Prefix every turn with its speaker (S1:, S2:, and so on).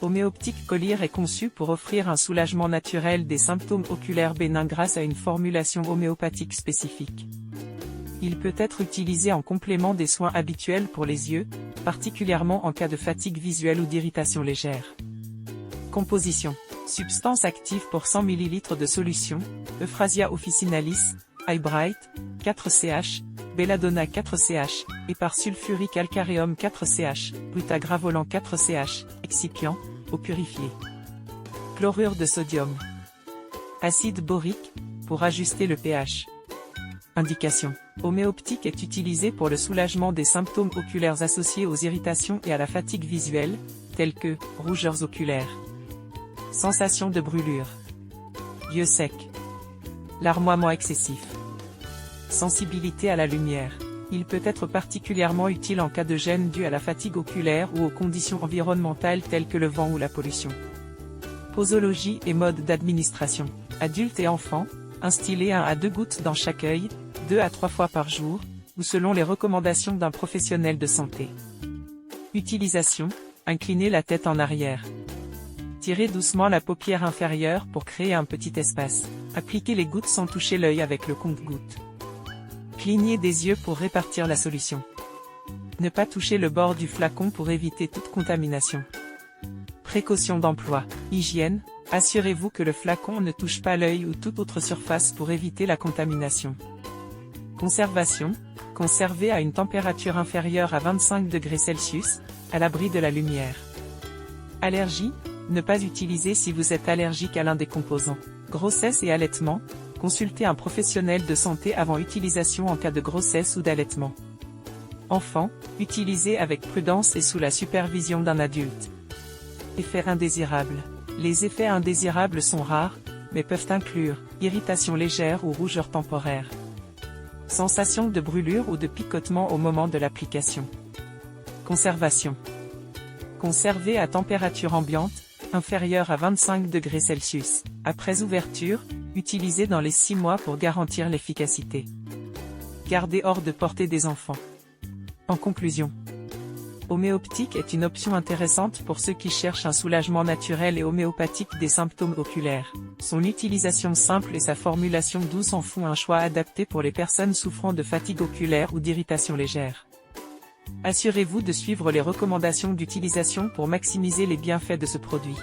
S1: Homéoptique Collyre est conçu pour offrir un soulagement naturel des symptômes oculaires bénins grâce à une formulation homéopathique spécifique. Il peut être utilisé en complément des soins habituels pour les yeux, particulièrement en cas de fatigue visuelle ou d'irritation légère. Composition. Substance active pour 100 ml de solution, Euphrasia officinalis, Eyebright, 4CH, Belladonna 4CH, Épar sulfurique alcareum 4CH, Brutagravolan 4CH, excipient, eau purifiée. Chlorure de sodium. Acide borique, pour ajuster le pH. Indication. Homéoptique est utilisé pour le soulagement des symptômes oculaires associés aux irritations et à la fatigue visuelle, tels que rougeurs oculaires. Sensation de brûlure. Yeux secs. Larmoiement excessif. Sensibilité à la lumière. Il peut être particulièrement utile en cas de gêne due à la fatigue oculaire ou aux conditions environnementales telles que le vent ou la pollution. Posologie et mode d'administration. Adultes et enfants, instiller 1 à 2 gouttes dans chaque œil, 2 à 3 fois par jour, ou selon les recommandations d'un professionnel de santé. Utilisation, incliner la tête en arrière. Tirez doucement la paupière inférieure pour créer un petit espace. Appliquez les gouttes sans toucher l'œil avec le compte-gouttes. Clignez des yeux pour répartir la solution. Ne pas toucher le bord du flacon pour éviter toute contamination. Précaution d'emploi. Hygiène, assurez-vous que le flacon ne touche pas l'œil ou toute autre surface pour éviter la contamination. Conservation, conservez à une température inférieure à 25 degrés Celsius, à l'abri de la lumière. Allergie, ne pas utiliser si vous êtes allergique à l'un des composants. Grossesse et allaitement, consultez un professionnel de santé avant utilisation en cas de grossesse ou d'allaitement. Enfant, utilisez avec prudence et sous la supervision d'un adulte. Effets indésirables. Les effets indésirables sont rares, mais peuvent inclure irritation légère ou rougeur temporaire. Sensation de brûlure ou de picotement au moment de l'application. Conservation. Conserver à température ambiante, inférieure à 25 degrés Celsius. Après ouverture, utilisez dans les 6 mois pour garantir l'efficacité. Gardez hors de portée des enfants. En conclusion, homéoptique est une option intéressante pour ceux qui cherchent un soulagement naturel et homéopathique des symptômes oculaires. Son utilisation simple et sa formulation douce en font un choix adapté pour les personnes souffrant de fatigue oculaire ou d'irritation légère. Assurez-vous de suivre les recommandations d'utilisation pour maximiser les bienfaits de ce produit.